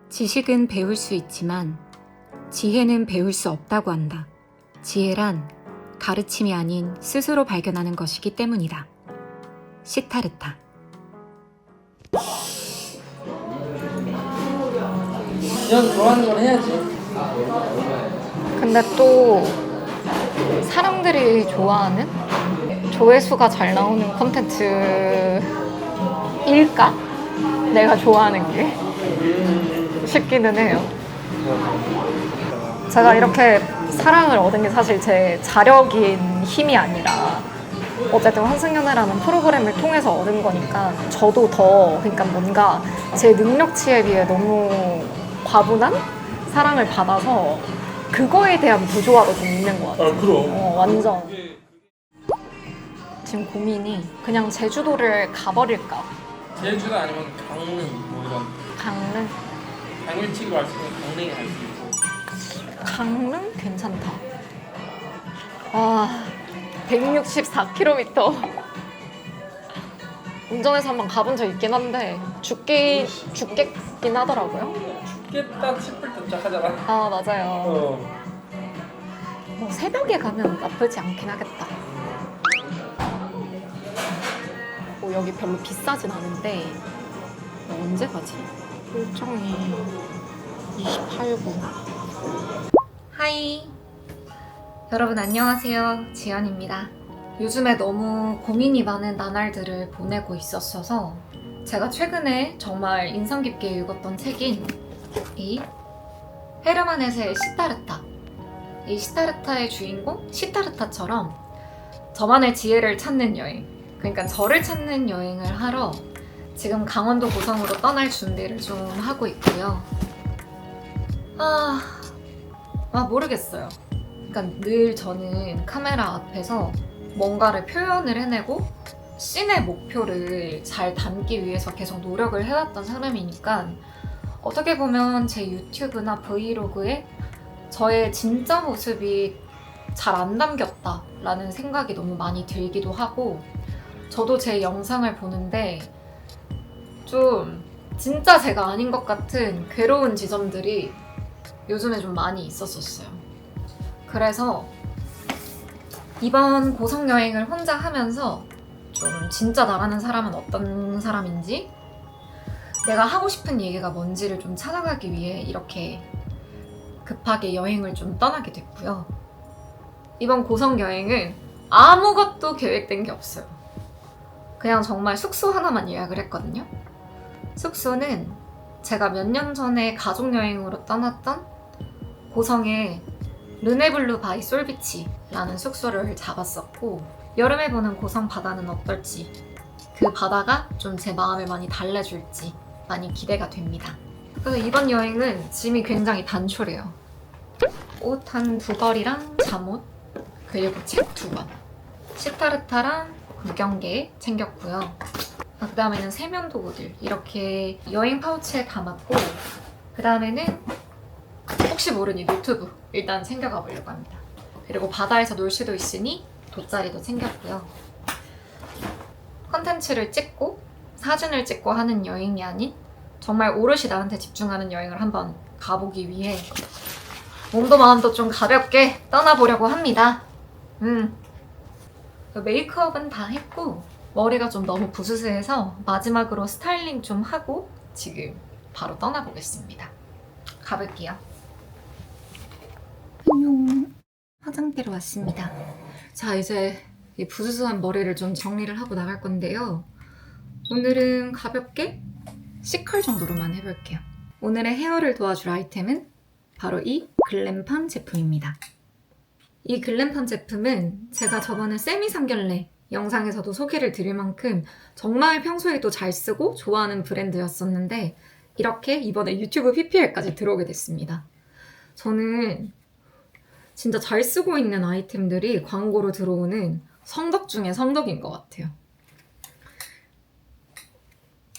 지식은 배울 수 있지만 지혜는 배울 수 없다고 한다. 지혜란 가르침이 아닌 스스로 발견하는 것이기 때문이다. 시타르타. 넌 좋아하는 걸 해야지. 근데 또 사람들이 좋아하는 조회수가 잘 나오는 콘텐츠일까? 내가 좋아하는 게 싶기는 해요. 제가 이렇게 사랑을 얻은 게 사실 제 자력인 힘이 아니라 어쨌든 환승연애라는 프로그램을 통해서 얻은 거니까 저도 더 그러니까 뭔가 제 능력치에 비해 너무 과분한 사랑을 받아서 그거에 대한 부조화도 좀 있는 것 같아요. 그럼. 완전. 지금 고민이 그냥 제주도를 가버릴까? 제주도 아니면 강릉 뭐 이런 강릉? 당일치기로 갈 수 있는 강릉에 갈 수 있고. 강릉 괜찮다. 아, 164km. 운전해서 한번 가본 적 있긴 한데 죽겠긴 하더라고요. 죽겠다 싶을 때 도착하잖아. 아, 맞아요. 뭐 새벽에 가면 나쁘지 않긴 하겠다. 뭐 여기 별로 비싸진 않은데 언제 가지? 일정이 28분. 하이. 여러분 안녕하세요. 지연입니다. 요즘에 너무 고민이 많은 나날들을 보내고 있었어서 제가 최근에 정말 인상 깊게 읽었던 책인 이 헤르만 헤세의 시타르타. 이 시타르타의 주인공 시타르타처럼 저만의 지혜를 찾는 여행, 그러니까 저를 찾는 여행을 하러 지금 강원도 고성으로 떠날 준비를 좀 하고 있고요. 모르겠어요. 그러니까 늘 저는 카메라 앞에서 뭔가를 표현을 해내고 씬의 목표를 잘 담기 위해서 계속 노력을 해왔던 사람이니까 어떻게 보면 제 유튜브나 브이로그에 저의 진짜 모습이 잘 안 담겼다라는 생각이 너무 많이 들기도 하고 저도 제 영상을 보는데 좀 진짜 제가 아닌 것 같은 괴로운 지점들이 요즘에 좀 많이 있었어요. 그래서 이번 고성 여행을 혼자 하면서 좀 진짜 나라는 사람은 어떤 사람인지 내가 하고 싶은 얘기가 뭔지를 좀 찾아가기 위해 이렇게 급하게 여행을 좀 떠나게 됐고요. 이번 고성 여행은 아무것도 계획된 게 없어요. 그냥 정말 숙소 하나만 예약을 했거든요. 숙소는 제가 몇 년 전에 가족여행으로 떠났던 고성의 르네블루 바이 솔비치라는 숙소를 잡았었고 여름에 보는 고성 바다는 어떨지 그 바다가 좀 제 마음을 많이 달래줄지 많이 기대가 됩니다. 그래서 이번 여행은 짐이 굉장히 단촐해요. 옷 한 2벌이랑 잠옷 그리고 책 2권 시타르타랑 구경계 챙겼고요. 그 다음에는 세면 도구들 이렇게 여행 파우치에 담았고 그 다음에는 혹시 모르니 노트북 일단 챙겨가 보려고 합니다. 그리고 바다에서 놀 수도 있으니 돗자리도 챙겼고요. 컨텐츠를 찍고 사진을 찍고 하는 여행이 아닌 정말 오롯이 나한테 집중하는 여행을 한번 가보기 위해 몸도 마음도 좀 가볍게 떠나보려고 합니다. 메이크업은 다 했고 머리가 좀 너무 부스스해서 마지막으로 스타일링 좀 하고 지금 바로 떠나보겠습니다. 가볼게요. 안녕. 화장대로 왔습니다. 자, 이제 이 부스스한 머리를 좀 정리를 하고 나갈 건데요. 오늘은 가볍게 C컬 정도로만 해볼게요. 오늘의 헤어를 도와줄 아이템은 바로 이 글램팜 제품입니다. 이 글램팜 제품은 제가 저번에 세미 상견례 영상에서도 소개를 드릴 만큼 정말 평소에도 잘 쓰고 좋아하는 브랜드였었는데 이렇게 이번에 유튜브 PPL까지 들어오게 됐습니다. 저는 진짜 잘 쓰고 있는 아이템들이 광고로 들어오는 성덕 중에 성덕인 것 같아요.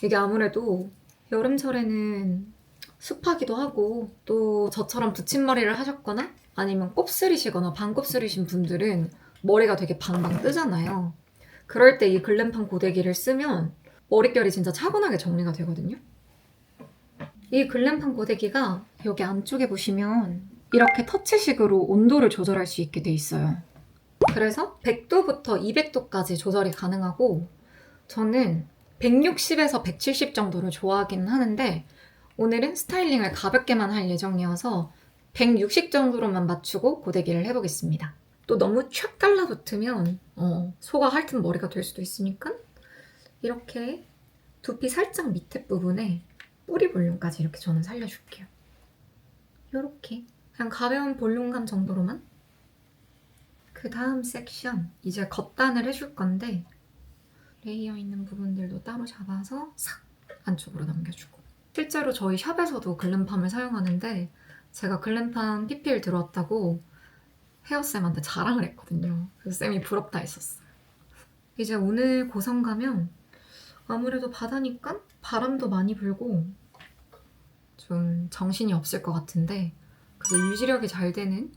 이게 아무래도 여름철에는 습하기도 하고 또 저처럼 붙임머리를 하셨거나 아니면 곱슬이시거나 반곱슬이신 분들은 머리가 되게 방방 뜨잖아요. 그럴 때 이 글램팜 고데기를 쓰면 머릿결이 진짜 차분하게 정리가 되거든요. 이 글램팜 고데기가 여기 안쪽에 보시면 이렇게 터치식으로 온도를 조절할 수 있게 돼 있어요. 그래서 100도부터 200도까지 조절이 가능하고 저는 160에서 170 정도를 좋아하기는 하는데 오늘은 스타일링을 가볍게만 할 예정이어서 160 정도로만 맞추고 고데기를 해보겠습니다. 또 너무 촥 달라붙으면 소가 핥은 머리가 될 수도 있으니까 이렇게 두피 살짝 밑에 부분에 뿌리 볼륨까지 이렇게 저는 살려줄게요. 이렇게 그냥 가벼운 볼륨감 정도로만. 그 다음 섹션 이제 겉단을 해줄 건데 레이어 있는 부분들도 따로 잡아서 싹 안쪽으로 남겨주고. 실제로 저희 샵에서도 글램팜을 사용하는데 제가 글램팜 PPL 들어왔다고 헤어쌤한테 자랑을 했거든요. 그래서 쌤이 부럽다 했었어요. 이제 오늘 고성 가면 아무래도 바다니까 바람도 많이 불고 좀 정신이 없을 것 같은데 그래서 유지력이 잘 되는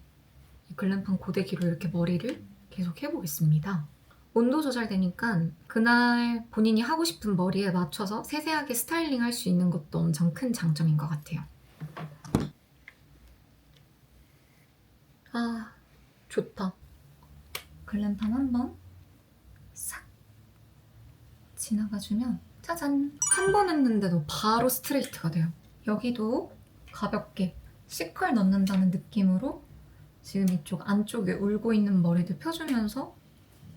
이 글램팜 고데기로 이렇게 머리를 계속 해보겠습니다. 온도 조절되니까 그날 본인이 하고 싶은 머리에 맞춰서 세세하게 스타일링 할 수 있는 것도 엄청 큰 장점인 것 같아요. 아, 좋다. 글램팜 한번 싹 지나가주면 짜잔! 한 번 했는데도 바로 스트레이트가 돼요. 여기도 가볍게 C컬 넣는다는 느낌으로 지금 이쪽 안쪽에 울고 있는 머리도 펴주면서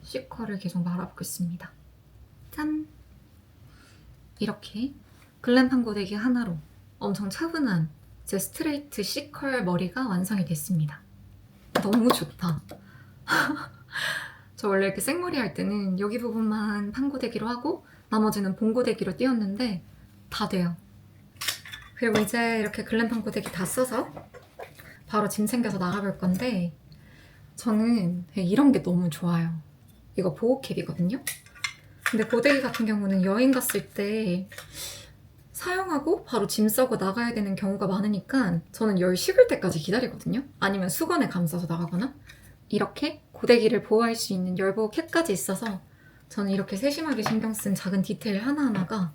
C컬을 계속 말아보겠습니다. 짠! 이렇게 글램팜 고데기 하나로 엄청 차분한 제 스트레이트 C컬 머리가 완성이 됐습니다. 너무 좋다. 저 원래 이렇게 생머리 할 때는 여기 부분만 판고데기로 하고 나머지는 봉고데기로 띄웠는데 다 돼요. 그리고 이제 이렇게 글램팜 고데기 다 써서 바로 짐 챙겨서 나가볼 건데 저는 이런 게 너무 좋아요. 이거 보호캡이거든요. 근데 고데기 같은 경우는 여행 갔을 때 사용하고 바로 짐 싸고 나가야 되는 경우가 많으니까 저는 열 식을 때까지 기다리거든요. 아니면 수건에 감싸서 나가거나. 이렇게 고데기를 보호할 수 있는 열보호 캡까지 있어서 저는 이렇게 세심하게 신경 쓴 작은 디테일 하나하나가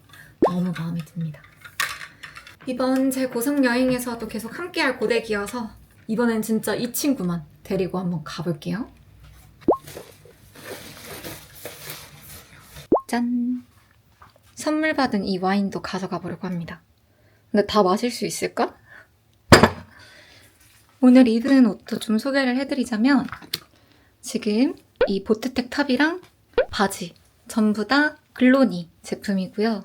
너무 마음에 듭니다. 이번 제 고성 여행에서도 계속 함께할 고데기여서 이번엔 진짜 이 친구만 데리고 한번 가볼게요. 짠! 선물 받은 이 와인도 가져가 보려고 합니다. 근데 다 마실 수 있을까? 오늘 입은 옷도 좀 소개를 해드리자면 지금 이 보트텍 탑이랑 바지 전부 다 글로니 제품이고요.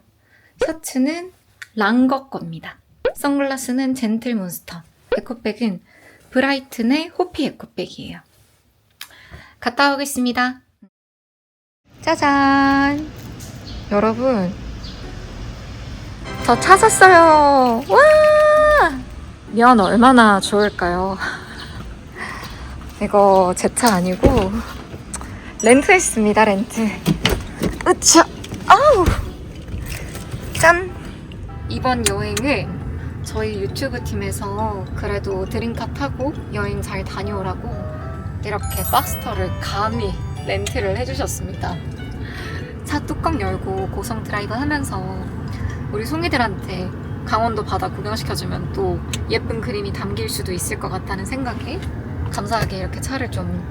셔츠는 랑거 겁니다. 선글라스는 젠틀몬스터, 에코백은 브라이튼의 호피 에코백이에요. 갔다 오겠습니다. 짜잔! 여러분, 저 차 샀어요. 와! 면 얼마나 좋을까요? 이거 제 차 아니고 렌트했습니다. 렌트. 으차! 아우! 짠! 이번 여행은 저희 유튜브 팀에서 그래도 드림카 타고 여행 잘 다녀오라고 이렇게 박스터를 감히 렌트를 해주셨습니다. 차 뚜껑 열고 고성 드라이브 하면서 우리 송이들한테 강원도 바다 구경시켜주면 또 예쁜 그림이 담길 수도 있을 것 같다는 생각에 감사하게 이렇게 차를 좀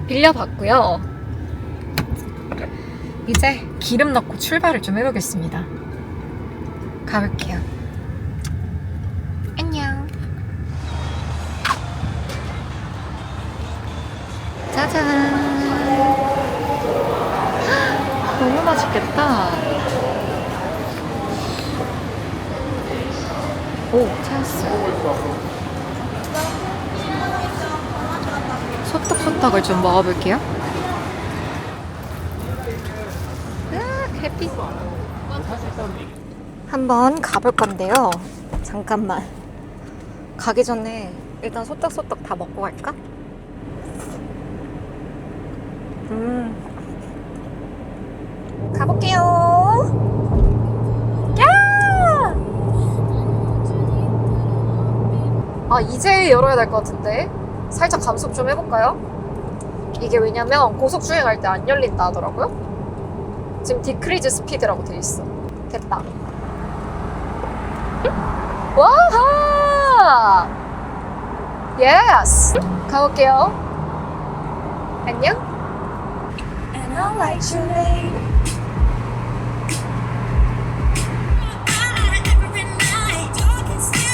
빌려봤고요. 이제 기름 넣고 출발을 좀 해보겠습니다. 가볼게요. 안녕. 짜잔. 너무 맛있겠다. 오, 찾았어요. 소떡소떡을 좀 먹어볼게요. 햇빛. 한번 가볼 건데요. 잠깐만. 가기 전에 일단 소떡소떡 다 먹고 갈까? 가볼게요. 야! 아, 이제 열어야 될 것 같은데. 살짝 감속 좀 해볼까요? 이게 왜냐면 고속 주행할 때 안 열린다 하더라고요. 지금 디크리즈 스피드라고 돼 있어. 됐다. 와하! 예스! 가볼게요. 안녕? And I'll write your name. Every night, talking still.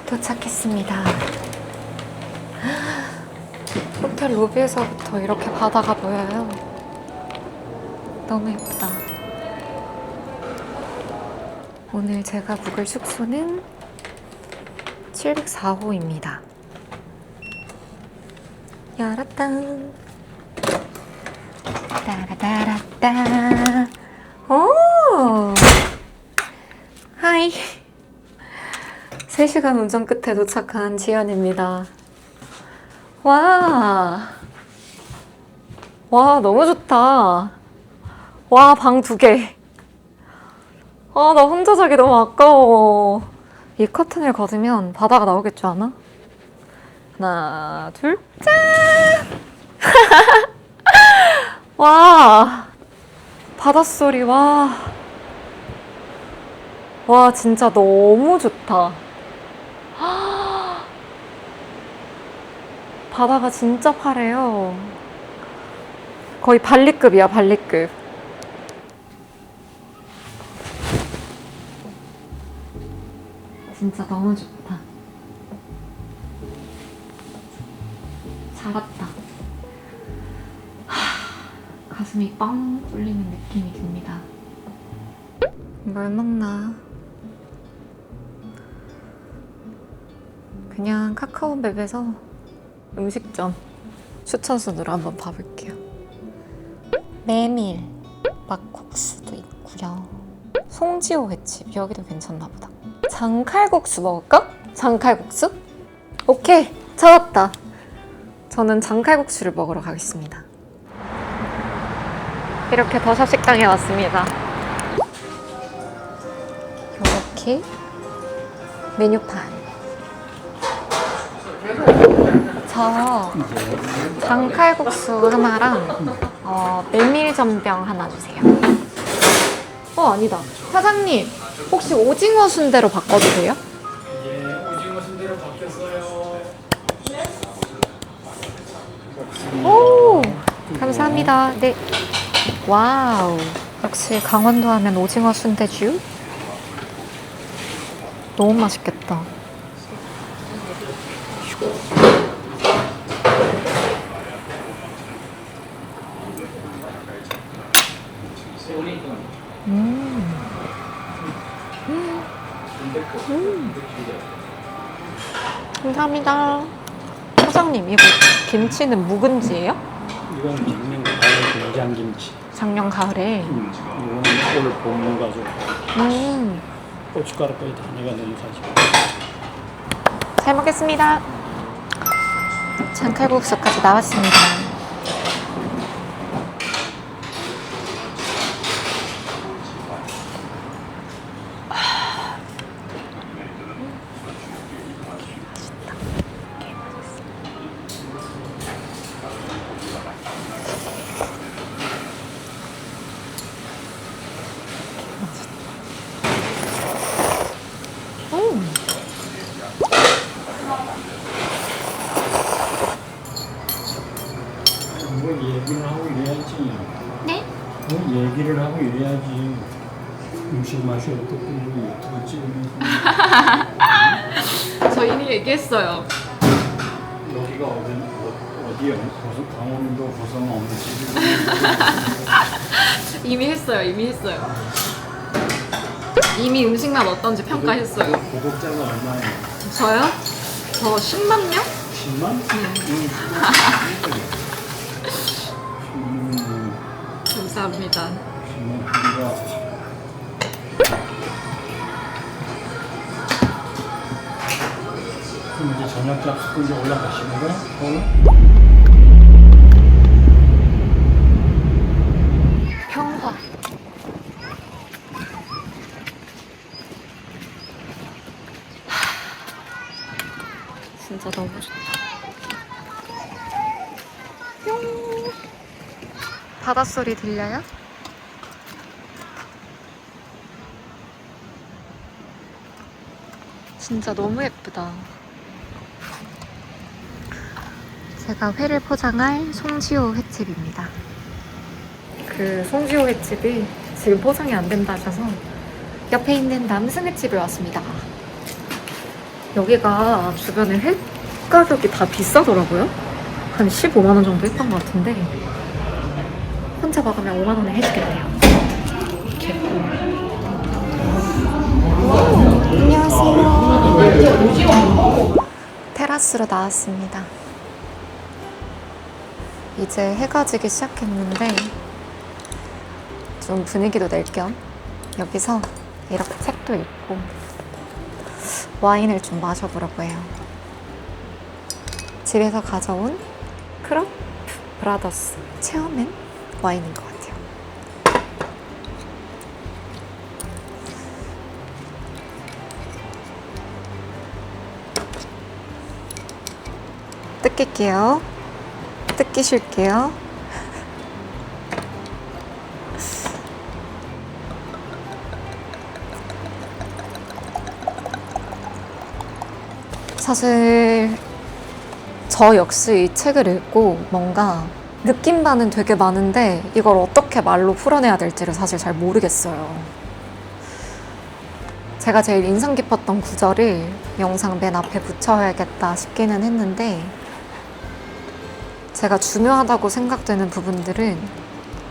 도착했습니다. 호텔 로비에서부터 이렇게 바다가 보여요. 너무 예쁘다. 오늘 제가 묵을 숙소는 704호입니다. 열었당. 따라따라따. 오! 하이. 3시간 운전 끝에 도착한 지연입니다. 와. 와, 너무 좋다. 와, 방 2개. 아, 나 혼자 자기 너무 아까워. 이 커튼을 걷으면 바다가 나오겠지 않아? 하나, 둘, 짠! 와, 바닷소리, 와. 와, 진짜 너무 좋다. 바다가 진짜 파래요. 거의 발리급이야, 발리급. 진짜 너무 좋다. 잘 왔다. 가슴이 빵 뚫리는 느낌이 듭니다. 뭘 먹나? 그냥 카카오맵에서 음식점 추천순으로 한번 봐볼게요. 메밀, 막국수도 있고요. 송지호 횟집, 여기도 괜찮나 보다. 장칼국수 먹을까? 장칼국수? 오케이, 찾았다. 저는 장칼국수를 먹으러 가겠습니다. 이렇게 더샵 식당에 왔습니다. 이렇게 메뉴판. 저 장칼국수 하나랑 메밀전병 하나 주세요. 아니다. 사장님, 혹시 오징어 순대로 바꿔도 돼요? 예, 오징어 순대로 바뀌었어요. 오, 감사합니다. 네. 와우. 역시 강원도 하면 오징어 순대주. 너무 맛있겠다. 감사합니다. 사장님, 이거 김치는 묵은지예요? 이건 작년 가을 된장김치. 작년 가을에. 이거는 올 봄 가지고 고춧가루까지 다 내가 넣은 사실. 잘 먹겠습니다. 장칼국수까지 나왔습니다. 뭐 얘기를 하고 이래야지. 네? 뭐 얘기를 하고 이래야지. 음식 맛이 어떻고 유튜브 찍으면서. 저 이미 얘기했어요. 여기가 어디요? 강원도 고성 어느 집? 이미 했어요. 이미 음식만 어떤지 평가했어요. 구독자가 얼마예요? 저요? 저 10만 명? 10만? 감사합니다. 10만 우리가 그럼 이제 저녁 잡수고 이제 올라가시는 거야? 평화. 진짜 너무 좋다. 뿅. 바닷소리 들려요? 진짜 너무 예쁘다. 제가 회를 포장할 송지호 횟집입니다. 그 송지호 횟집이 지금 포장이 안 된다 하셔서 옆에 있는 남승 횟집에 왔습니다. 여기가 주변에 회 가격이 다 비싸더라고요. 한 15만 원 정도 했던 것 같은데 혼자 먹으면 5만 원에 해주겠대요. 이렇게. 안녕하세요. 테라스로 나왔습니다. 이제 해가 지기 시작했는데 좀 분위기도 낼 겸 여기서 이렇게 책도 읽고 와인을 좀 마셔보려고 해요. 집에서 가져온 크롭 브라더스 체어맨 와인인 것 같아요. 뜯길게요. 뜯기 쉴게요. 사실 저 역시 이 책을 읽고 뭔가 느낀 바는 되게 많은데 이걸 어떻게 말로 풀어내야 될지를 사실 잘 모르겠어요. 제가 제일 인상 깊었던 구절을 영상 맨 앞에 붙여야겠다 싶기는 했는데 제가 중요하다고 생각되는 부분들은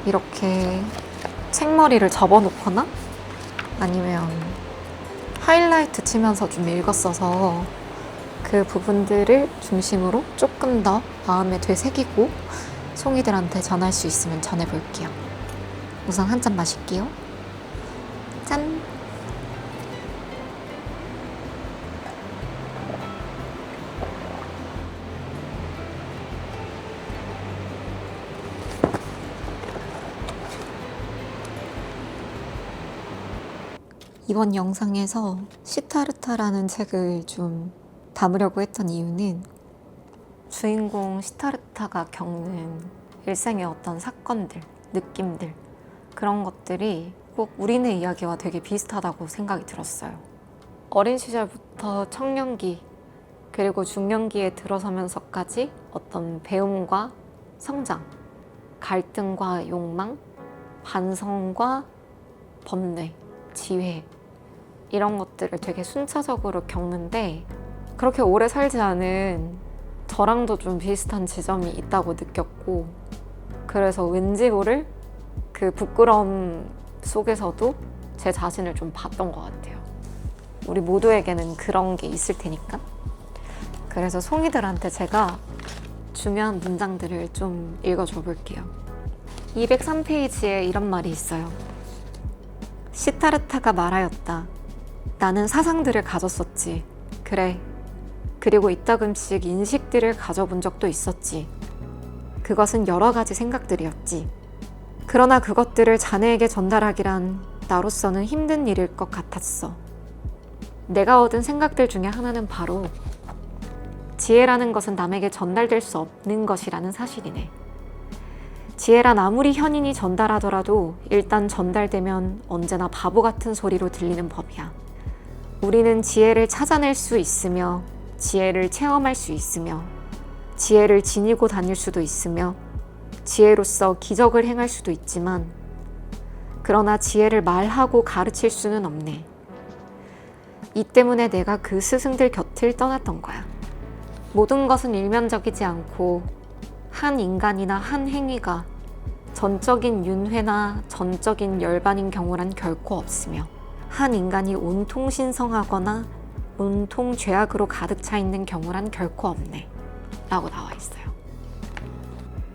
이렇게 책머리를 접어놓거나 아니면 하이라이트 치면서 좀 읽었어서 그 부분들을 중심으로 조금 더 마음에 되새기고 송이들한테 전할 수 있으면 전해볼게요. 우선 한 잔 마실게요. 짠! 이번 영상에서 시타르타라는 책을 좀 담으려고 했던 이유는 주인공 시타르타가 겪는 일생의 어떤 사건들, 느낌들 그런 것들이 꼭 우리네 이야기와 되게 비슷하다고 생각이 들었어요. 어린 시절부터 청년기 그리고 중년기에 들어서면서까지 어떤 배움과 성장, 갈등과 욕망, 반성과 번뇌, 지혜 이런 것들을 되게 순차적으로 겪는데 그렇게 오래 살지 않은 저랑도 좀 비슷한 지점이 있다고 느꼈고 그래서 왠지 모를 그 부끄러움 속에서도 제 자신을 좀 봤던 것 같아요. 우리 모두에게는 그런 게 있을 테니까. 그래서 송이들한테 제가 중요한 문장들을 좀 읽어줘 볼게요. 203페이지에 이런 말이 있어요. 시타르타가 말하였다. 나는 사상들을 가졌었지. 그래. 그리고 이따금씩 인식들을 가져본 적도 있었지. 그것은 여러 가지 생각들이었지. 그러나 그것들을 자네에게 전달하기란 나로서는 힘든 일일 것 같았어. 내가 얻은 생각들 중에 하나는 바로 지혜라는 것은 남에게 전달될 수 없는 것이라는 사실이네. 지혜란 아무리 현인이 전달하더라도 일단 전달되면 언제나 바보 같은 소리로 들리는 법이야. 우리는 지혜를 찾아낼 수 있으며 지혜를 체험할 수 있으며 지혜를 지니고 다닐 수도 있으며 지혜로서 기적을 행할 수도 있지만 그러나 지혜를 말하고 가르칠 수는 없네. 이 때문에 내가 그 스승들 곁을 떠났던 거야. 모든 것은 일면적이지 않고 한 인간이나 한 행위가 전적인 윤회나 전적인 열반인 경우란 결코 없으며 한 인간이 온통 신성하거나 온통 죄악으로 가득 차 있는 경우란 결코 없네 라고 나와 있어요.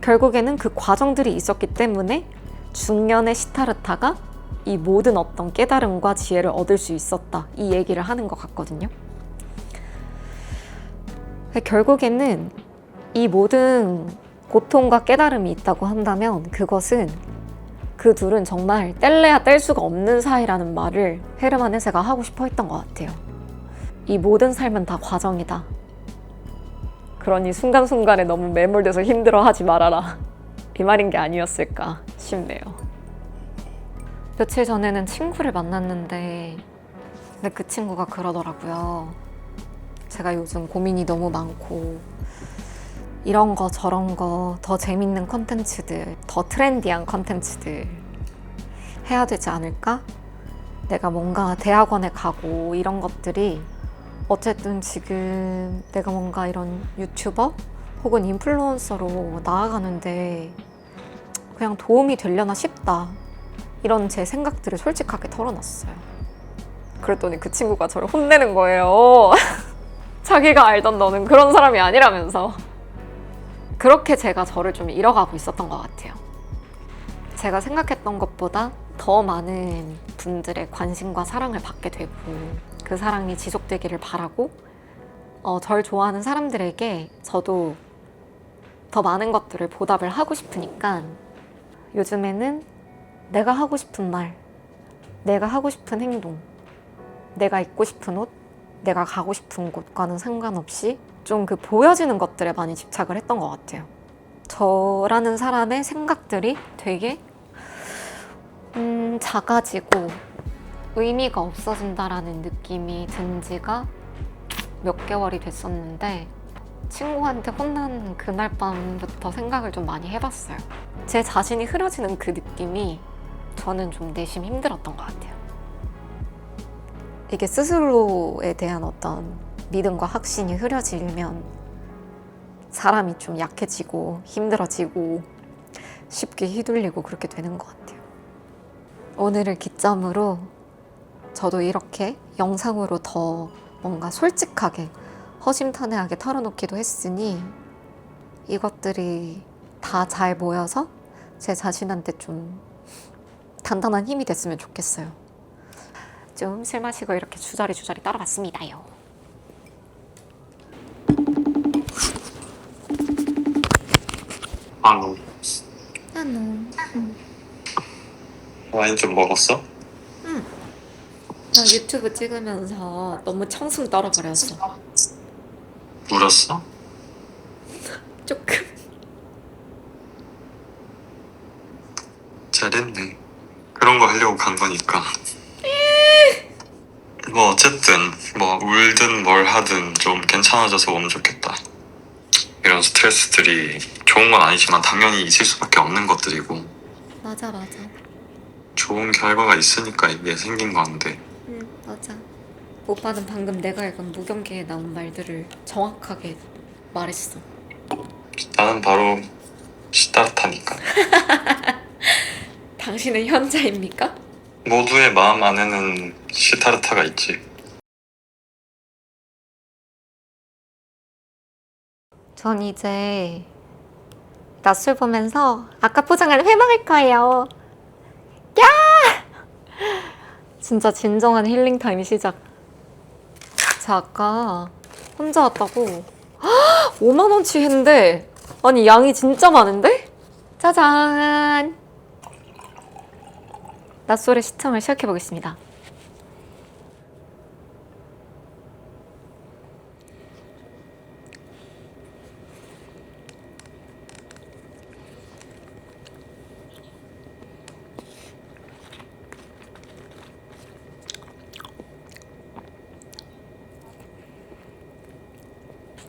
결국에는 그 과정들이 있었기 때문에 중년의 시타르타가 이 모든 어떤 깨달음과 지혜를 얻을 수 있었다 이 얘기를 하는 것 같거든요. 결국에는 이 모든 고통과 깨달음이 있다고 한다면 그것은 그 둘은 정말 뗄래야 뗄 수가 없는 사이라는 말을 헤르만 헤세가 하고 싶어 했던 것 같아요. 이 모든 삶은 다 과정이다. 그러니 순간순간에 너무 매몰돼서 힘들어하지 말아라. 이 말인 게 아니었을까 싶네요. 며칠 전에는 친구를 만났는데 근데 그 친구가 그러더라고요. 제가 요즘 고민이 너무 많고 이런 거 저런 거 더 재밌는 컨텐츠들, 더 트렌디한 컨텐츠들 해야 되지 않을까? 내가 뭔가 대학원에 가고 이런 것들이 어쨌든 지금 내가 뭔가 이런 유튜버 혹은 인플루언서로 나아가는데 그냥 도움이 되려나 싶다. 이런 제 생각들을 솔직하게 털어놨어요. 그랬더니 그 친구가 저를 혼내는 거예요. 자기가 알던 너는 그런 사람이 아니라면서. 그렇게 제가 저를 좀 잃어가고 있었던 것 같아요. 제가 생각했던 것보다 더 많은 분들의 관심과 사랑을 받게 되고 그 사랑이 지속되기를 바라고 절 좋아하는 사람들에게 저도 더 많은 것들을 보답을 하고 싶으니까 요즘에는 내가 하고 싶은 말, 내가 하고 싶은 행동, 내가 입고 싶은 옷, 내가 가고 싶은 곳과는 상관없이 좀 그 보여지는 것들에 많이 집착을 했던 것 같아요. 저라는 사람의 생각들이 되게 작아지고 의미가 없어진다라는 느낌이 든 지가 몇 개월이 됐었는데 친구한테 혼난 그날 밤부터 생각을 좀 많이 해봤어요. 제 자신이 흐려지는 그 느낌이 저는 좀 내심 힘들었던 것 같아요. 이게 스스로에 대한 어떤 믿음과 확신이 흐려지면 사람이 좀 약해지고 힘들어지고 쉽게 휘둘리고 그렇게 되는 것 같아요. 오늘을 기점으로 저도 이렇게 영상으로 더 뭔가 솔직하게 허심탄회하게 털어놓기도 했으니 이것들이 다 잘 모여서 제 자신한테 좀 단단한 힘이 됐으면 좋겠어요. 좀 술 마시고 이렇게 주저리 따라봤습니다요. 아, 나는 와인 좀 먹었어? 나 유튜브 찍으면서 너무 청승 떨어버렸어. 울었어? 조금. 잘했네. 그런 거 하려고 간 거니까. 뭐 어쨌든 뭐 울든 뭘 하든 좀 괜찮아져서 오면 좋겠다. 이런 스트레스들이 좋은 건 아니지만 당연히 있을 수밖에 없는 것들이고 맞아. 좋은 결과가 있으니까 이게 생긴 건데 응, 맞아. 오빠는 방금 내가 읽은 무경기에 나온 말들을 정확하게 말했어. 나는 바로 시다르타니까. 당신은 현자입니까? 모두의 마음 안에는 시타르타가 있지. 전 이제 낮술 보면서 아까 포장한 회 먹을 거예요. 야! 진짜 진정한 힐링 타임 시작. 제가 아까 혼자 왔다고 5만 원치 했는데 아니 양이 진짜 많은데? 짜잔! 낮술의 시청을 시작해 보겠습니다.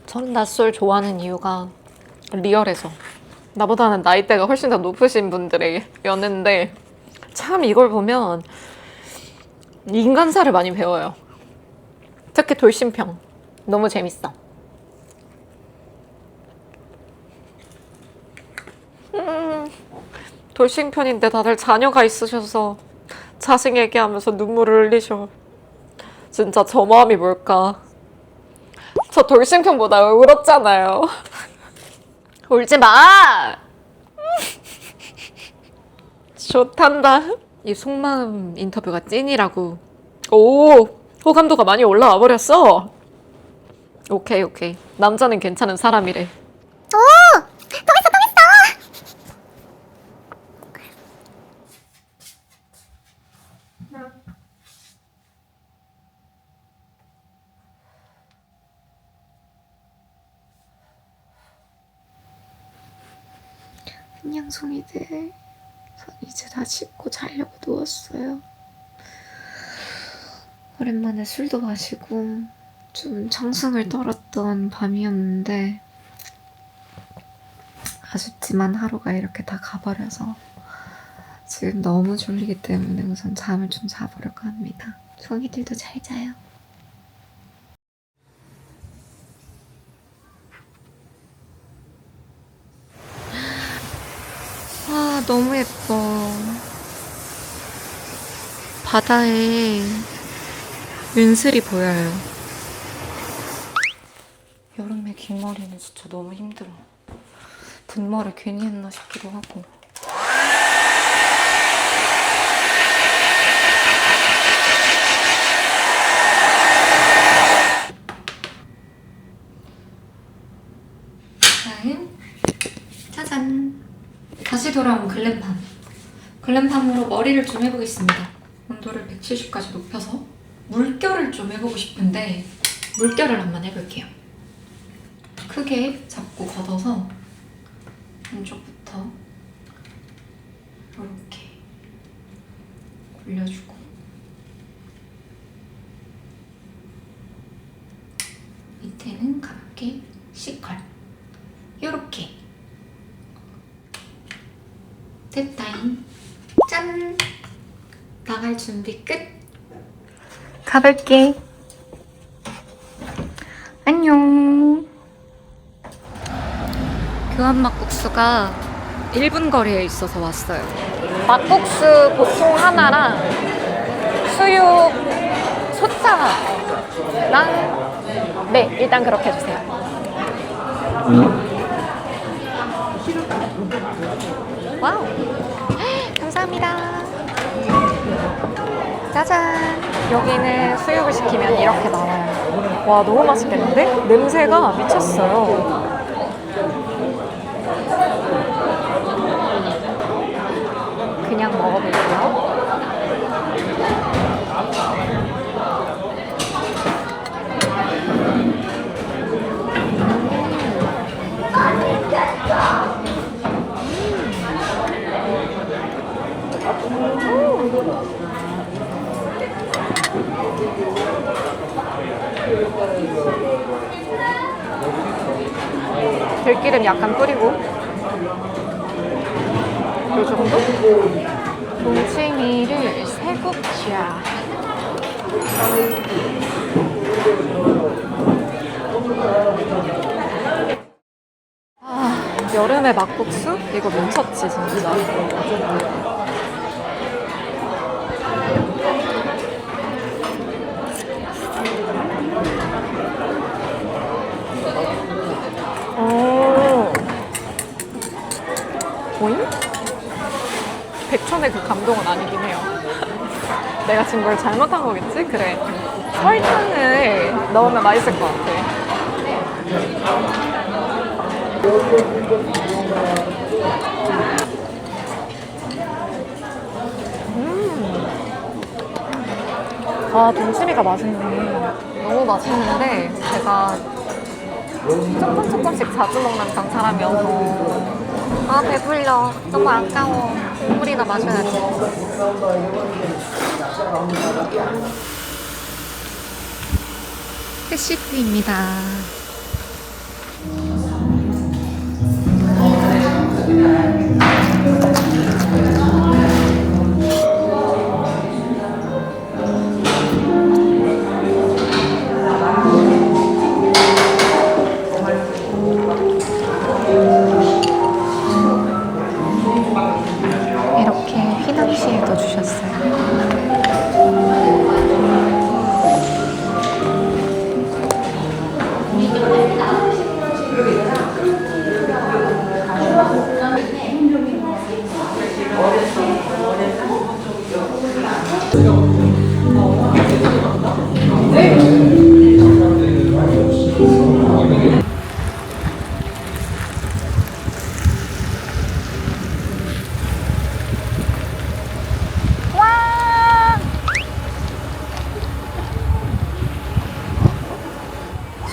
저는 낮술 좋아하는 이유가 리얼해서 나보다는 나이대가 훨씬 더 높으신 분들의 연애인데 참 이걸 보면 인간사를 많이 배워요. 특히 돌심평 너무 재밌어. 돌심편인데 다들 자녀가 있으셔서 자식 얘기하면서 눈물을 흘리셔. 진짜 저 마음이 뭘까. 저 돌심편보다 울었잖아요. 울지 마! 좋단다. 이 속마음 인터뷰가 찐이라고. 오! 호감도가 많이 올라와 버렸어. 오케이. 남자는 괜찮은 사람이래. 안녕 송이들. 전 이제 다 씻고 자려고 누웠어요. 오랜만에 술도 마시고 좀 청승을 떨었던 밤이었는데 아쉽지만 하루가 이렇게 다 가버려서 지금 너무 졸리기 때문에 우선 잠을 좀 자보려고 합니다. 송이들도 잘 자요. 아, 너무 예뻐. 바다에 윤슬이 보여요. 여름에 긴 머리는 진짜 너무 힘들어. 분머리 괜히 했나 싶기도 하고. 다음 짜잔! 다시 돌아온 글램팜. 글램팜으로 머리를 좀 해보겠습니다. 온도를 170까지 높여서 물결을 좀 해보고 싶은데 물결을 한번 해볼게요. 크게 잡고 걷어서 한쪽부터 이렇게 올려주고 밑에는 가볍게 C컬 요렇게 됐다잉. 짠! 나갈 준비 끝! 가볼게. 안녕. 교환 막국수가 1분 거리에 있어서 왔어요. 막국수 보통 하나랑 수육 소짜랑 네, 일단 그렇게 해주세요. 와우. 감사합니다. 짜잔. 여기는 수육을 시키면 이렇게 나와요. 와, 너무 맛있겠는데? 냄새가 미쳤어요. 그냥 먹어볼게요. 들기름 약간 뿌리고 이 정도? 동치미를 3국자. 아, 여름에 막국수? 이거 미쳤지 진짜. 보잉? 백천의 그 감동은 아니긴 해요. 내가 지금 뭘 잘못한 거겠지? 그래. 설탕을 넣으면 맛있을 것 같아. 아, 동치미가 맛있네. 너무 맛있는데 제가 조금씩 자주 먹는 그런 사람이어서 아, 배불러. 너무 아까워. 국물이나 마셔야지. 캐시프입니다. 이렇게 휘낭시에도 주셨어요.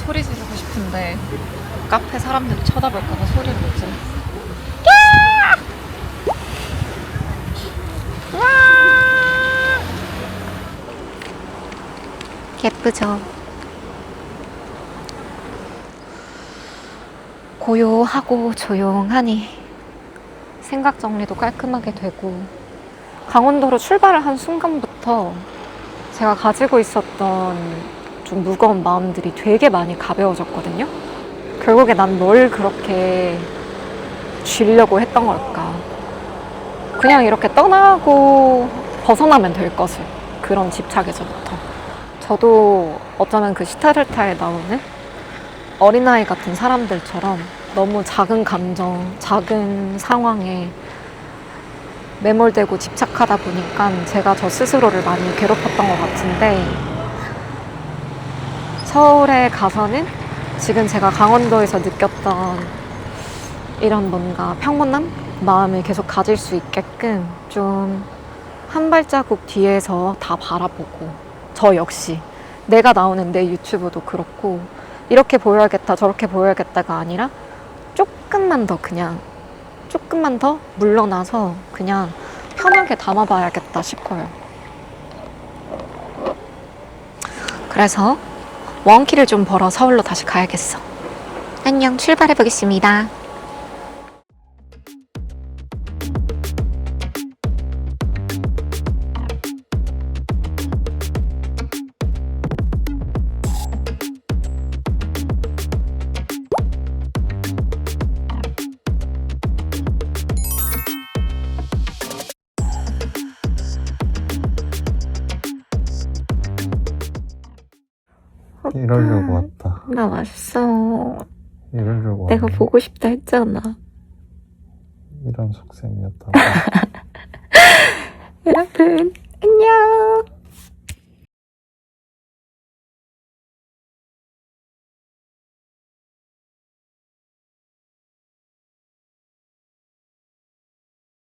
소리 지르고 싶은데 카페 사람들이 쳐다볼까봐 소리를 못 질러. 예쁘죠? 고요하고 조용하니 생각 정리도 깔끔하게 되고, 강원도로 출발을 한 순간부터 제가 가지고 있었던 좀 무거운 마음들이 되게 많이 가벼워졌거든요. 결국에 난 뭘 그렇게 쥐려고 했던 걸까. 그냥 이렇게 떠나고 벗어나면 될 것을, 그런 집착에서부터. 저도 어쩌면 그 시타르타에 나오는 어린아이 같은 사람들처럼 너무 작은 감정, 작은 상황에 매몰되고 집착하다 보니까 제가 저 스스로를 많이 괴롭혔던 것 같은데, 서울에 가서는 지금 제가 강원도에서 느꼈던 이런 뭔가 평온함? 마음을 계속 가질 수 있게끔 좀 한 발자국 뒤에서 다 바라보고, 저 역시 내가 나오는 내 유튜브도 그렇고 이렇게 보여야겠다 저렇게 보여야겠다가 아니라 조금만 더 물러나서 그냥 편하게 담아봐야겠다 싶어요. 그래서 원키를 좀 벌어 서울로 다시 가야겠어. 안녕, 출발해보겠습니다. 이러려고 왔다. 나 왔어. 이러려고 내가 왔네. 보고 싶다 했잖아. 이런 속셈이었다. 여러분,